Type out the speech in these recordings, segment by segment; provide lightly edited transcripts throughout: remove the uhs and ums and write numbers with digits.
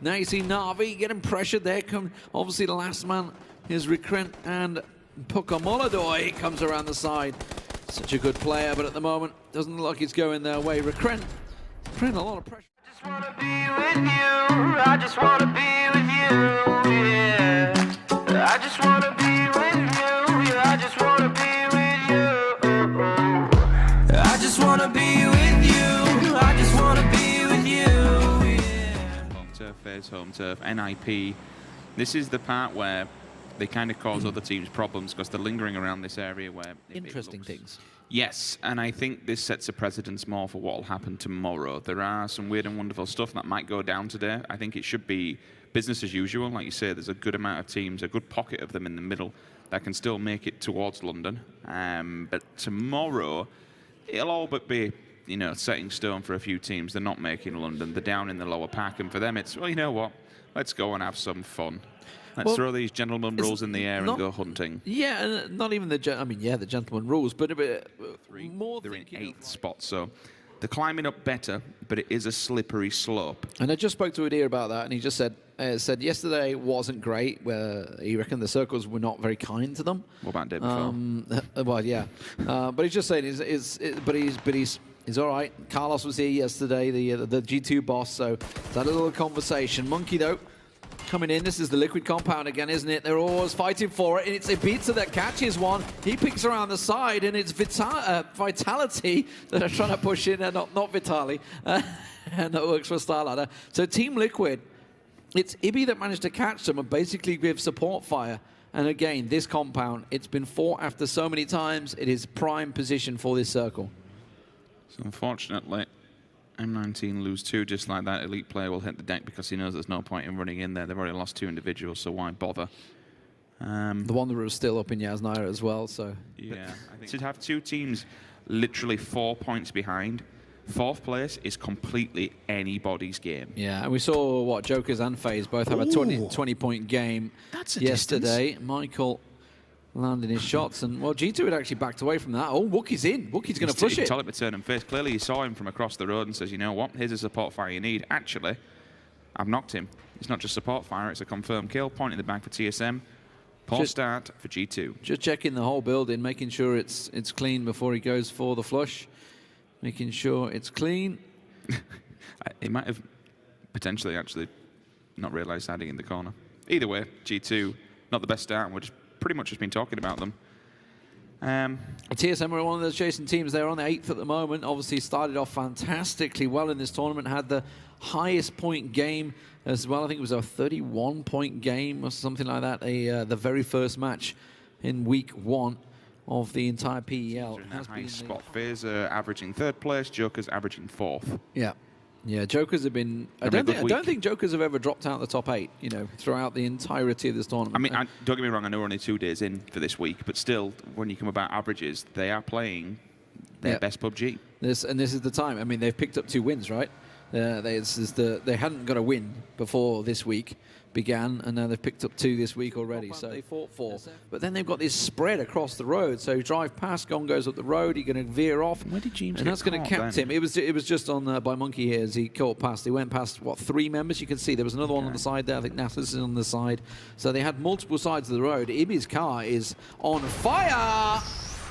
Now you see Na'Vi getting pressured there. Obviously the last man is Recrent, and Pukamoladoy comes around the side. Such a good player, but at the moment doesn't look like it's going their way. Recrent putting a lot of pressure. I just wanna be with you. I just wanna be with you. Yeah. I just wanna be with you. Yeah, I just wanna be with you. I just wanna be with you. I just wanna be with you. Yeah. Home turf, phase, home turf, NIP. This is the part where they kind of cause other teams problems because they're lingering around this area where... Interesting things. Yes, and I think this sets a precedence more for what will happen tomorrow. There are some weird and wonderful stuff that might go down today. I think it should be business as usual. Like you say, there's a good amount of teams, a good pocket of them in the middle that can still make it towards London. But tomorrow, it'll all but be, you know, setting stone for a few teams. They're not making London. They're down in the lower pack, and for them it's, well, you know what? Let's go and have some fun. Let's throw these gentleman rules in the air and go hunting. Yeah, and not even the the gentleman rules, but a bit more. They're in 8th spot, so they're climbing up better, but it is a slippery slope. And I just spoke to Adir about that, and he just said yesterday wasn't great. Where he reckoned the circles were not very kind to them. What about day before? Well, yeah, but he's just saying he's all right. Carlos was here yesterday, the G2 boss, so had a little conversation. Monkey though, coming in, this is the liquid compound again, isn't it? They're always fighting for it, and it's Ibiza that catches one. He picks around the side, and it's Vitality that are trying to push in, and not Vitali, and that works for Starladder. So Team Liquid, it's Ibi that managed to catch them and basically give support fire. And again, this compound, it's been fought after so many times. It is prime position for this circle. So unfortunately, M19 lose 2 just like that. Elite player will hit the deck because he knows there's no point in running in there. They've already lost 2 individuals, so why bother? The one that was still up in Yasnaira as well, so... Yeah, I think to have 2 teams literally 4 points behind, 4th place is completely anybody's game. Yeah, and we saw, what, Jokers and FaZe both have a 20-point game yesterday. Distance. Michael landing his shots, and, well, G2 had actually backed away from that. Oh, Wookie's in. Wookie's going to push it. Tell him to turn and face. Clearly, he saw him from across the road and says, you know what, here's a support fire you need. Actually, I've knocked him. It's not just support fire, it's a confirmed kill. Point in the back for TSM. Poor start for G2. Just checking the whole building, making sure it's clean before he goes for the flush. Making sure it's clean. He might have potentially actually not realised hiding in the corner. Either way, G2, not the best start, and we're just pretty much just been talking about them. TSM are one of those chasing teams. They're on the 8th at the moment. Obviously started off fantastically well in this tournament. Had the highest point game as well. I think it was a 31-point game or something like that. The very first match in week 1 of the entire PEL. In that high spot. FaZe averaging 3rd place. Jokers averaging 4th. Yeah. Yeah, Jokers have been... I don't think Jokers have ever dropped out the top 8, you know, throughout the entirety of this tournament. I mean, don't get me wrong, I know we're only 2 days in for this week, but still, when you come about averages, they are playing their best PUBG. This is the time. I mean, they've picked up 2 wins, right? They hadn't got a win before this week began, and now they've picked up 2 this week already. So they fought 4, but then they've got this spread across the road. So drive past, Gong goes up the road. He's going to veer off, where did James and that's going to cap him. It was just on by Monkey here as he caught past. He went past what 3 members. You can see there was another one on the side there. I think Nasus is on the side. So they had multiple sides of the road. Ibi's car is on fire,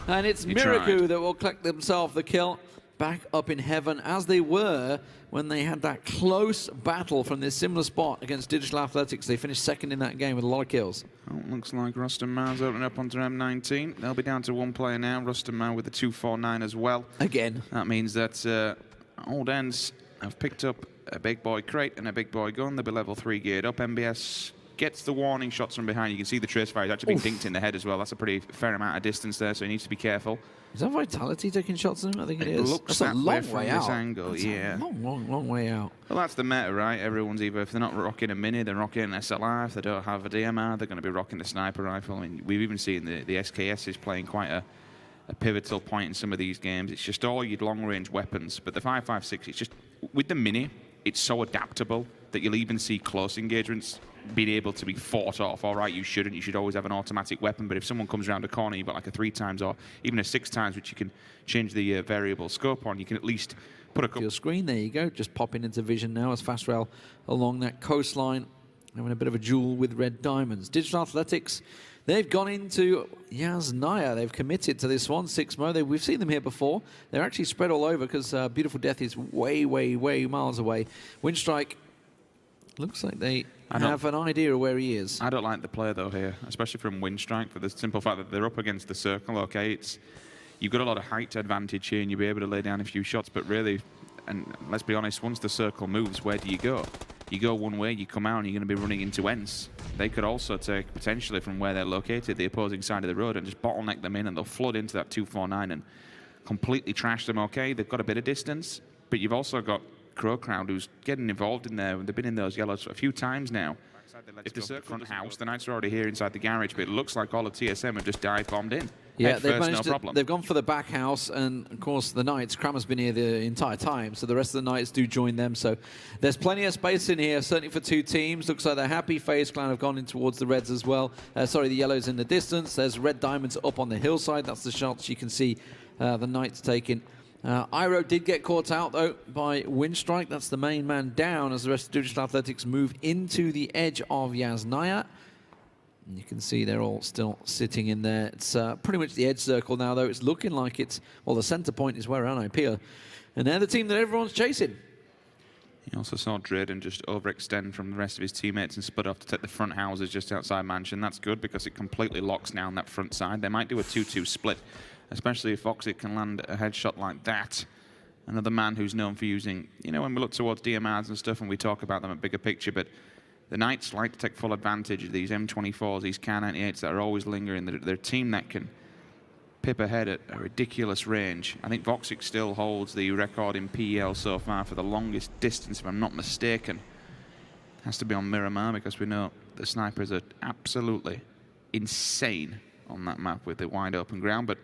and it's Miraku that will collect themselves the kill. Back up in heaven as they were when they had that close battle from this similar spot against Digital Athletics. They finished 2nd in that game with a lot of kills. Oh, looks like Rustam Ma's opening up onto M19. They'll be down to 1 player now. Rustam Ma with the 249 as well. Again. That means that Old Ends have picked up a big boy crate and a big boy gun. They'll be level 3 geared up. MBS gets the warning shots from behind. You can see the trace fire. He's actually been dinked in the head as well. That's a pretty fair amount of distance there, so he needs to be careful. Is that Vitality taking shots at him? I think it is. Looks that's a long way out. This angle, yeah. Long way out. Well, that's the meta, right? Everyone's either, if they're not rocking a Mini, they're rocking an SLR. If they don't have a DMR, they're going to be rocking the sniper rifle. I mean, we've even seen the SKS is playing quite a pivotal point in some of these games. It's just all your long-range weapons. But the 5.56, it's just, with the Mini, it's so adaptable. that you'll even see close engagements being able to be fought off. All right, you shouldn't. You should always have an automatic weapon. But if someone comes around a corner, you've got like a 3 times or even a 6 times, which you can change the variable scope on. You can at least put a your screen. There you go. Just popping into vision now as Fast Rail along that coastline, having a bit of a duel with Red Diamonds. Digital Athletics, they've gone into Yasnaya. They've committed to this one, 6-mo. We've seen them here before. They're actually spread all over because Beautiful Death is way, way, way miles away. Windstrike looks like they have an idea of where he is. I don't like the play, though, here, especially from Windstrike, for the simple fact that they're up against the circle. Okay, you've got a lot of height advantage here, and you'll be able to lay down a few shots, but really, and let's be honest, once the circle moves, where do you go? You go one way, you come out, and you're going to be running into ends. They could also take, potentially from where they're located, the opposing side of the road, and just bottleneck them in, and they'll flood into that 249 and completely trash them. Okay, they've got a bit of distance, but you've also got Crow Crowd, who's getting involved in there. They've been in those yellows a few times now. If the circle front house, the Knights are already here inside the garage, but it looks like all of TSM have just dive bombed in. Yeah, they've gone for the back house, and of course the Knights, Kramer's been here the entire time, so the rest of the Knights do join them. So there's plenty of space in here, certainly for 2 teams. Looks like they're happy. FaZe Clan have gone in towards the Reds as well. Sorry, the Yellows in the distance. There's Red Diamonds up on the hillside. That's the shots you can see the Knights taking. Euro did get caught out, though, by Windstrike. That's the main man down as the rest of Digital Athletics move into the edge of Yasnaya. And you can see they're all still sitting in there. It's pretty much the edge circle now, though. It's looking like it's, well, the center point is where NIP are. And they're the team that everyone's chasing. You also saw Drayden just overextend from the rest of his teammates and split off to take the front houses just outside Mansion. That's good because it completely locks down that front side. They might do a 2-2 split, especially if Voxic can land a headshot like that. Another man who's known for using, you know, when we look towards DMRs and stuff and we talk about them at bigger picture, but the Knights like to take full advantage of these M24s, these Kar98s that are always lingering. They're a team that can pip ahead at a ridiculous range. I think Voxic still holds the record in PEL so far for the longest distance, if I'm not mistaken. Has to be on Miramar because we know the snipers are absolutely insane on that map with the wide open ground. But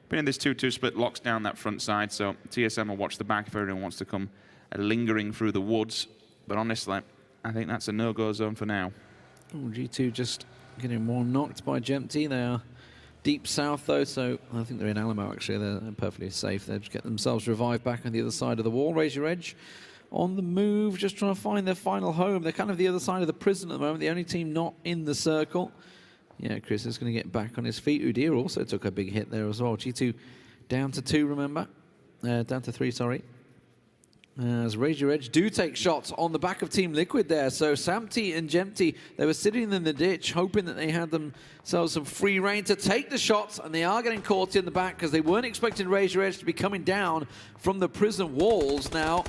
being in this 2-2 split locks down that front side, so TSM will watch the back if everyone wants to come lingering through the woods. But honestly, I think that's a no-go zone for now. Oh, G2 just getting more knocked by Jempty. They are deep south, though, so I think they're in Alamo, actually. They're perfectly safe. They just get themselves revived back on the other side of the wall. Raise your edge on the move, just trying to find their final home. They're kind of the other side of the prison at the moment, the only team not in the circle. Yeah, Chris is going to get back on his feet. Udyr also took a big hit there as well. G2 down to 2, remember? Down to 3, sorry. As Raise Your Edge do take shots on the back of Team Liquid there. So Samty and Jempty, they were sitting in the ditch hoping that they had themselves some free reign to take the shots, and they are getting caught in the back because they weren't expecting Raise Your Edge to be coming down from the prison walls. Now,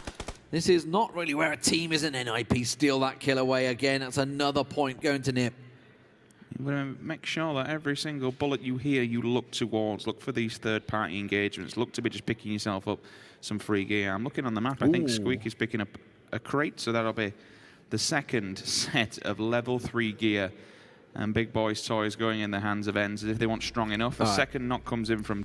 this is not really where a team is, an NIP steal that kill away again. That's another point going to Nip. You're going to make sure that every single bullet you hear, you look towards. Look for these third-party engagements. Look to be just picking yourself up some free gear. I'm looking on the map. I think Squeak is picking up a crate, so that'll be the second set of level 3 gear. And Big Boy's toys going in the hands of Ends as if they want strong enough. A second knock comes in from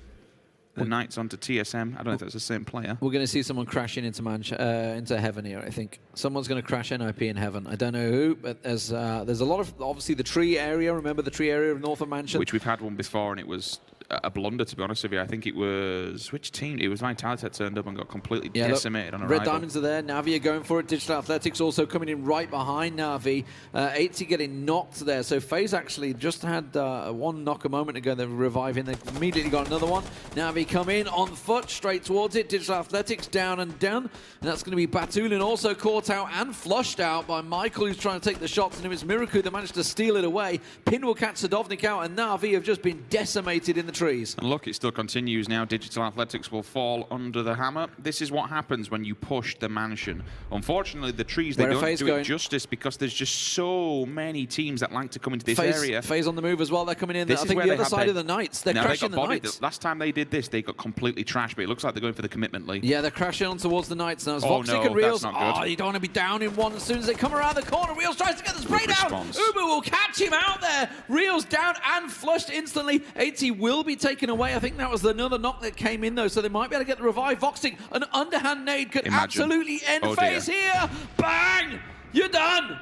the Knights onto TSM. I don't know if that's the same player. We're going to see someone crashing into Heaven here, I think. Someone's going to crash NIP in Heaven. I don't know who, but there's a lot of, obviously, the tree area. Remember the tree area of North of Mansion? Which we've had one before, and it was a blunder, to be honest with you. I think it was, which team? It was Vitality that turned up and got completely decimated on arrival. Red Diamonds are there. Navi are going for it. Digital Athletics also coming in right behind Navi. 80 getting knocked there. So FaZe actually just had one knock a moment ago. They're reviving. They immediately got another one. Navi come in on foot straight towards it. Digital Athletics down and done. And that's going to be Batulin also caught out and flushed out by Michael, who's trying to take the shots. And it was Miraku that managed to steal it away. Pin will catch Sadovnik out, and Navi have just been decimated in the trees. And look, it still continues now. Digital Athletics will fall under the hammer. This is what happens when you push the Mansion. Unfortunately, the trees, they don't do it justice because there's just so many teams that like to come into this area. FaZe on the move as well. They're coming in. I think the other side of the Knights. They're crashing the Knights. Last time they did this, they got completely trashed, but it looks like they're going for the commitment league. Yeah, they're crashing on towards the Knights now. Voxic and Reels. Oh, you don't want to be down in one as soon as they come around the corner. Reels tries to get the spray down. Ubu will catch him out there. Reels down and flushed instantly. 80 will be taken away. I think that was another knock that came in, though, so they might be able to get the revive. Voxic, an underhand nade could absolutely end FaZe here. Bang! You're done!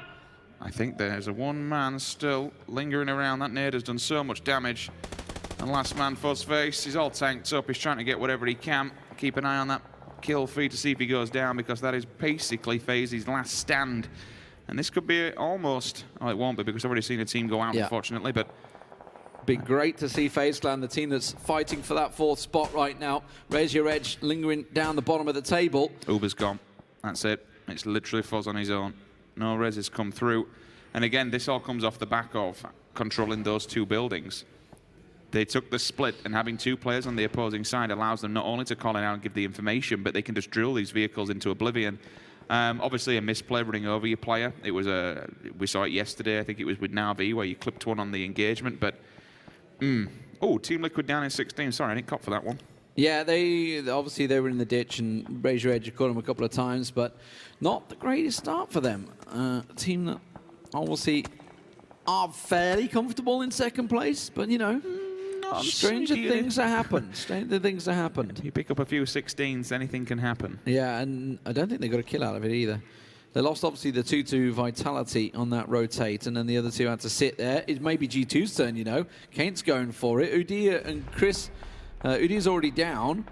I think there's a one man still lingering around. That nade has done so much damage. And last man, Fuzzface, he's all tanked up. He's trying to get whatever he can. Keep an eye on that kill feed to see if he goes down, because that is basically FaZe's last stand. And this could be almost, oh, it won't be, because I've already seen a team go out, unfortunately, but be great to see FaZe Clan, the team that's fighting for that 4th spot right now. Raise Your Edge lingering down the bottom of the table. Uber's gone. That's it. It's literally Fuzz on his own. No res has come through. And again, this all comes off the back of controlling those 2 buildings. They took the split, and having 2 players on the opposing side allows them not only to call it out and give the information, but they can just drill these vehicles into oblivion. Obviously, a misplay running over your player. It was we saw it yesterday. I think it was with Na'Vi, where you clipped one on the engagement. But oh, Team Liquid down in 16. Sorry, I didn't cop for that one. Yeah, obviously they were in the ditch, and Raise Your Edge caught them a couple of times, but not the greatest start for them. A team that obviously are fairly comfortable in 2nd place, but you know. Stranger things have happened. Stranger things have happened. You pick up a few 16s, anything can happen. Yeah, and I don't think they got a kill out of it either. They lost, obviously, the 2-2 Vitality on that rotate, and then the other 2 had to sit there. It may be G2's turn, you know. Kane's going for it. Udia and Chris. Udia's already down.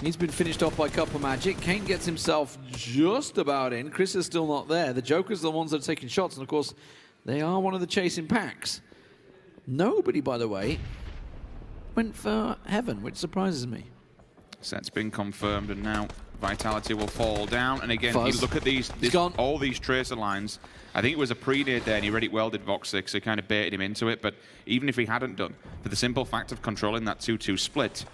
He's been finished off by Couple Magic. Kane gets himself just about in. Chris is still not there. The Joker's the ones that are taking shots, and of course, they are one of the chasing packs. Nobody, by the way, went for Heaven, which surprises me. Set's been confirmed, and now Vitality will fall down. And again, you look at all these tracer lines. I think it was a pre-nade there, and he read it well, did Vox6, so kind of baited him into it. But even if he hadn't done, for the simple fact of controlling that 2-2 split,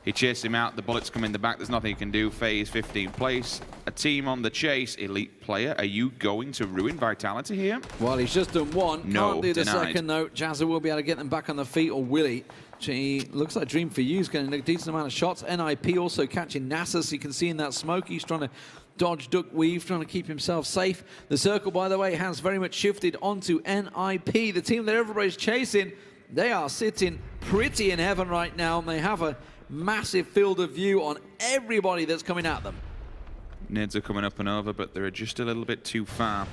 he chased him out, the bullets come in the back, there's nothing he can do. FaZe 15th place, a team on the chase, elite player. Are you going to ruin Vitality here? Well, he's just done one. No, can't do the denied. second, though. Jazza will be able to get them back on their feet, or will he? He looks like Dream for You is getting a decent amount of shots. NIP also catching Nasus. You can see in that smoke, he's trying to dodge, duck, weave, trying to keep himself safe. The circle, by the way, has very much shifted onto NIP, the team that everybody's chasing. They are sitting pretty in heaven right now, and they have a massive field of view on everybody that's coming at them. Nades are coming up and over, but they're just a little bit too far.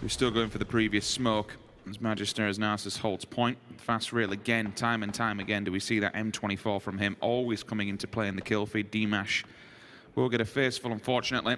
We're still going for the previous smoke. As Magister as Narcissus holds point. Fast rail again, time and time again do we see that M24 from him, always coming into play in the kill feed. Dimash will get a faceful, unfortunately.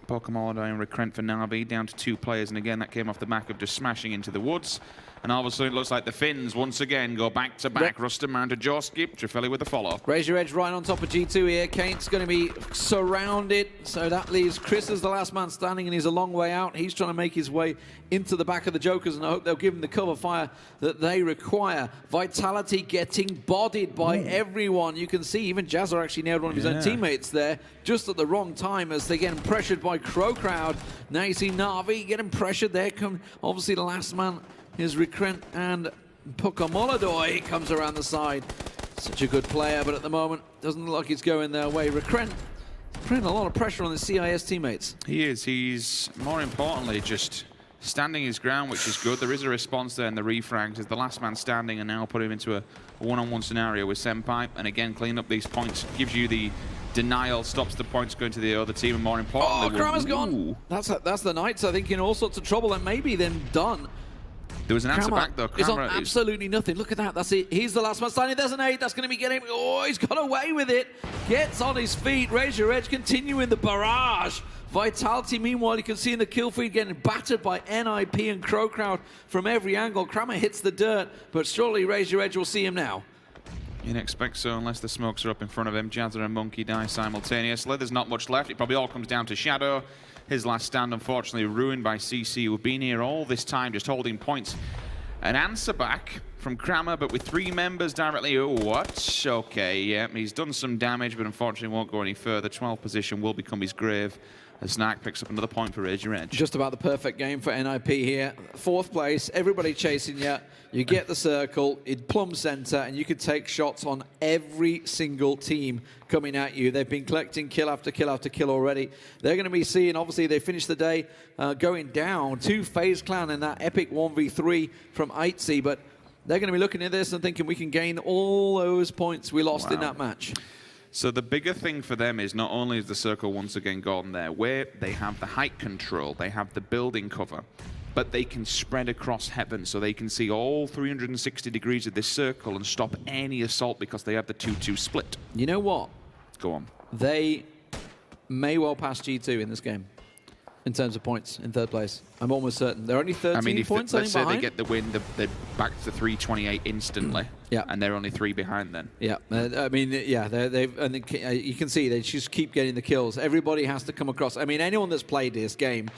Pokemon and Recrent for Na'Vi, down to 2 players, and again that came off the back of just smashing into the woods. And all of a sudden it looks like the Finns once again go back to back. Rustam and Jorski, Trifeli with the follow. Raise Your Edge right on top of G2 here. Kane's going to be surrounded, so that leaves Chris as the last man standing, and he's a long way out. He's trying to make his way into the back of the Jokers, and I hope they'll give him the cover fire that they require. Vitality getting bodied by everyone. You can see even Jazzer actually nailed one of his own teammates there, just at the wrong time as they're getting pressured by Crow Crowd. Now you see Na'Vi getting pressured there. Obviously the last man is Recrent, and Pokamoladoy comes around the side. Such a good player, but at the moment doesn't look like it's going their way. Recrent putting a lot of pressure on the CIS teammates. He is. He's more importantly just standing his ground, which is good. There is a response there in the refrags as the last man standing, and now put him into a one-on-one scenario with Senpai. And again, clean up these points, gives you the denial, stops the points going to the other team, and more importantly, Kramer's gone. That's the Knights, I think, in all sorts of trouble, and maybe then done. There was an answer back though. He's on absolutely nothing. Look at that. That's it. He's the last man standing. There's an 8. That's going to be getting. Oh, he's got away with it. Gets on his feet. Raise Your Edge continuing the barrage. Vitality, meanwhile, you can see in the kill feed getting battered by NIP and Crow Crowd from every angle. Kramer hits the dirt, but surely Raise Your Edge will see him now. You didn't expect so unless the smokes are up in front of him. Jazzer and Monkey die simultaneously. There's not much left. It probably all comes down to Shadow. His last stand, unfortunately, ruined by CC, who've been here all this time, just holding points. An answer back from Kramer, but with 3 members directly. Oh, what? Okay, yeah, he's done some damage, but unfortunately won't go any further. 12th position will become his grave. As Snack picks up another point for Raise Your Edge. Just about the perfect game for NIP here. 4th place, everybody chasing you. You get the circle, it plumb center, and you can take shots on every single team coming at you. They've been collecting kill after kill after kill already. They're going to be seeing, obviously, they finished the day going down to FaZe Clan in that epic 1v3 from Aitzy, but they're going to be looking at this and thinking we can gain all those points we lost in that match. So the bigger thing for them is not only is the circle once again gone there, where they have the height control, they have the building cover, but they can spread across heaven so they can see all 360 degrees of this circle and stop any assault because they have the 2-2 split. You know what? Go on. They may well pass G2 in this game in terms of points in third place. I'm almost certain. They're only 13 points, let's say behind. they get the win, they're back to 328 instantly. Yeah. And they're only 3 behind then. Yeah, I mean, yeah, you can see they just keep getting the kills. Everybody has to come across. I mean, anyone that's played this game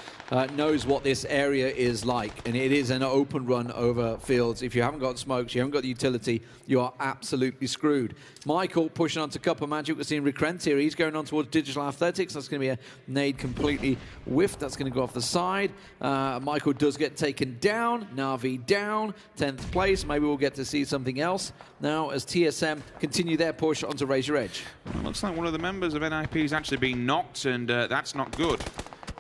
knows what this area is like, and it is an open run over fields. If you haven't got smokes, you haven't got the utility, you are absolutely screwed. Michael pushing on to Cup of Magic. We're seeing Recrent here. He's going on towards Digital Athletics. That's going to be a nade completely whiffed. That's going to go off the side. Michael does get taken down. Na'Vi down, 10th place. Maybe we'll get to see something else now as TSM continue their push onto Razor Edge. Well, looks like one of the members of NIP is actually being knocked, and that's not good.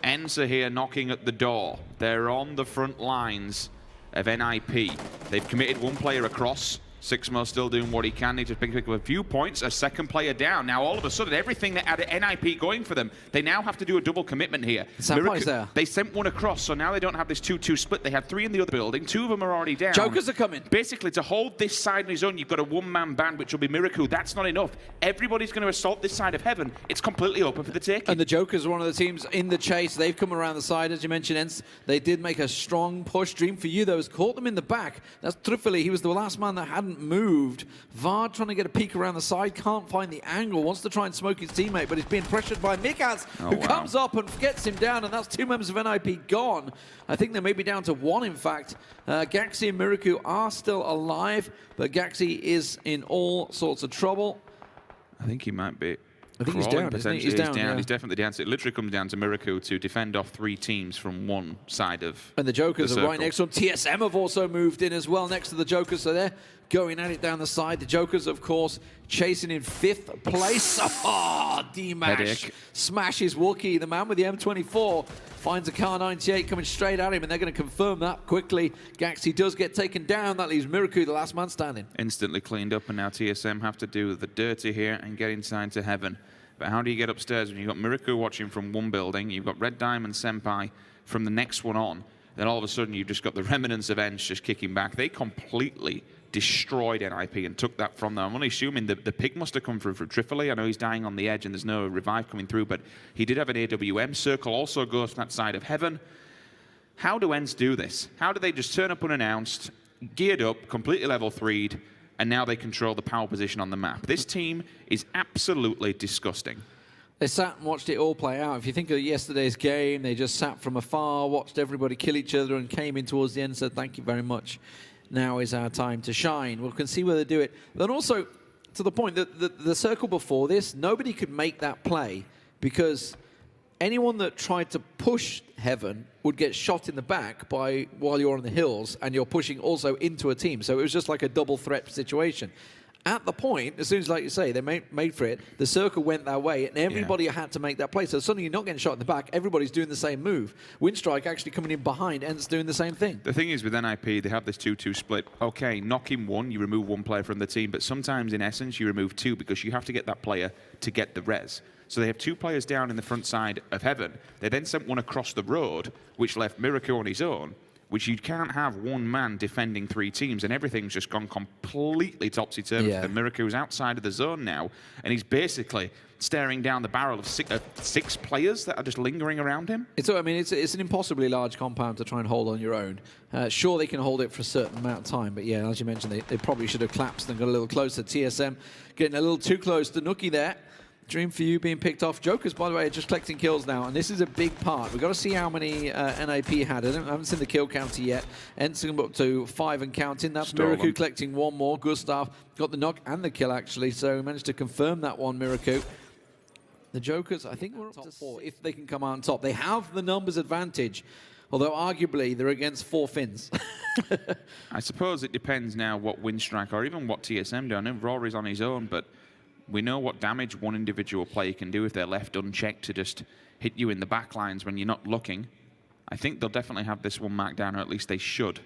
Ensa here knocking at the door. They're on the front lines of NIP. They've committed one player across. Sixmo still doing what he can. Need to pick up a few points. A second player down. Now, all of a sudden, everything that had NIP going for them, they now have to do a double commitment here. There. They sent one across, so now they don't have this 2-2 split. They had 3 in the other building. 2 of them are already down. Jokers are coming. Basically, to hold this side on his own, you've got a one-man band, which will be Miracle. That's not enough. Everybody's going to assault this side of heaven. It's completely open for the taking. And the Jokers are one of the teams in the chase. They've come around the side, as you mentioned, Ents. They did make a strong push. Dream for you, though, has caught them in the back. That's Truffoli. He was the last man that hadn't moved. Vard trying to get a peek around the side, can't find the angle, wants to try and smoke his teammate, but he's being pressured by Mikaz, who comes up and gets him down, and that's 2 members of NIP gone. I think they may be down to 1, in fact. Gaxi and Miraku are still alive, but Gaxi is in all sorts of trouble. I think he might be. I think he's down, isn't he? He's down, yeah. He's definitely down. So it literally comes down to Miracle to defend off 3 teams from one side of And the Jokers the are right next to him. TSM have also moved in as well next to the Jokers, so they're going at it down the side. The Jokers, of course, chasing in 5th place. Oh, D-Mash smashes Wookie. The man with the M24 finds a Car 98 coming straight at him, and they're going to confirm that quickly. Gaxi does get taken down. That leaves Miraku, the last man standing. Instantly cleaned up, and now TSM have to do the dirty here and get inside to heaven. But how do you get upstairs when you've got Miraku watching from one building, you've got Red Diamond Senpai from the next one on, then all of a sudden you've just got the remnants of Ents just kicking back. They completely destroyed NIP and took that from them. I'm only assuming the pig must have come through for Trifoli. I know he's dying on the edge and there's no revive coming through, but he did have an AWM. Circle also goes from that side of heaven. How do Ents do this? How do they just turn up unannounced, geared up, completely level 3'd, and now they control the power position on the map? This team is absolutely disgusting. They sat and watched it all play out. If you think of yesterday's game, they just sat from afar, watched everybody kill each other, and came in towards the end and said, thank you very much. Now is our time to shine. We can see where they do it. Then also, to the point that the circle before this, nobody could make that play because anyone that tried to push heaven would get shot in the back while you're on the hills and you're pushing also into a team. So it was just like a double threat situation. At the point, as soon as, like you say, they made for it, the circle went their way, and everybody had to make that play. So suddenly you're not getting shot in the back. Everybody's doing the same move. Windstrike actually coming in behind, Ents doing the same thing. The thing is, with NIP, they have this 2-2 split. Okay, knocking 1, you remove 1 player from the team, but sometimes, in essence, you remove 2 because you have to get that player to get the res. So they have 2 players down in the front side of heaven. They then sent 1 across the road, which left Miracle on his own, which you can't have 1 man defending 3 teams, and everything's just gone completely topsy-turvy. The Miracu's outside of the zone now, and he's basically staring down the barrel of 6 players that are just lingering around him. It's an impossibly large compound to try and hold on your own. Sure, they can hold it for a certain amount of time, but yeah, as you mentioned, they probably should have collapsed and got a little closer. TSM getting a little too close to Nookie there. Dream for you being picked off. Jokers, by the way, are just collecting kills now, and this is a big part. We've got to see how many NIP had. I haven't seen the kill counter yet. Ensign up to 5 and counting. That's Miraku collecting 1 more. Gustav got the knock and the kill, actually, so managed to confirm that one, Miraku. The Jokers, I think we're up to 4 if they can come out on top. They have the numbers advantage, although arguably they're against 4 Finns. I suppose it depends now what Windstrike or even what TSM do. I know Rory's on his own, but we know what damage one individual player can do if they're left unchecked to just hit you in the back lines when you're not looking. I think they'll definitely have this one marked down, or at least they should.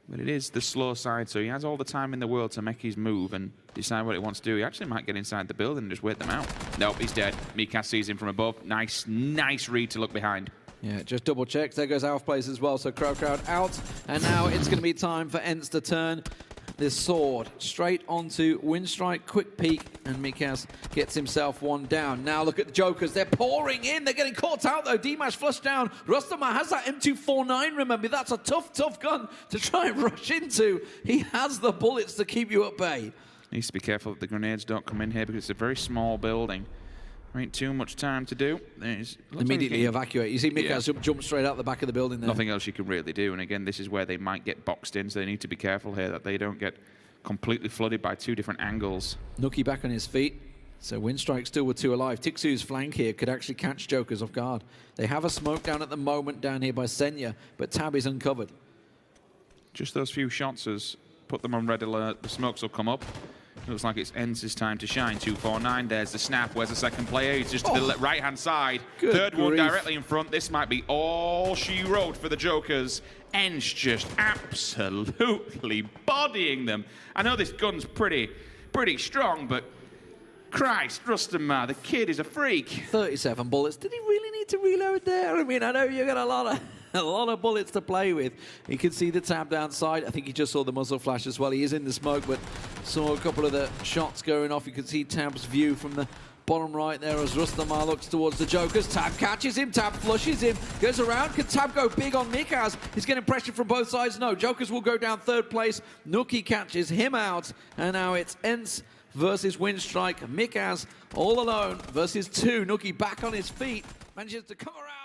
But it is the slow side, so he has all the time in the world to make his move and decide what he wants to do. He actually might get inside the building and just wait them out. Nope, he's dead. Mikas sees him from above. Nice read to look behind. Yeah, just double checks. There goes Alf Place as well, so Crowd out. And now it's going to be time for ENCE to turn this sword straight onto Windstrike. Quick peek, and Mikas gets himself one down. Now look at the Jokers. They're pouring in. They're getting caught out, though. Dimash flushed down. Rustamar has that M249, remember. That's a tough gun to try and rush into. He has the bullets to keep you at bay. Needs to be careful that the grenades don't come in here because it's a very small building. There ain't too much time to do. Immediately evacuate. You see Mikas jump straight out the back of the building there. Nothing else you can really do. And again, this is where they might get boxed in, so they need to be careful here that they don't get completely flooded by two different angles. Nookie back on his feet. So Windstrike still with two alive. Tixu's flank here could actually catch Jokers off guard. They have a smoke down at the moment down here by Senya, but Tab is uncovered. Just those few shots has put them on red alert. The smokes will come up. Looks like it's ENCE's time to shine. 249, there's the snap. Where's the second player? He's just to the right-hand side. Third one directly in front. This might be all she wrote for the Jokers. ENCE just absolutely bodying them. I know this gun's pretty strong, but Christ, Rustamar, the kid is a freak. 37 bullets. Did he really need to reload there? I mean, I know you got a lot of bullets to play with. You can see the Tab downside. I think he just saw the muzzle flash as well. He is in the smoke, but saw a couple of the shots going off. You can see Tab's view from the bottom right there as Rustamar looks towards the Jokers. Tab catches him, Tab flushes him, goes around. Can Tab go big on Mikas? He's getting pressure from both sides. No, Jokers will go down third place. Nookie catches him out, and now it's ENCE versus Windstrike. Mikas all alone versus two. Nookie back on his feet, manages to come around.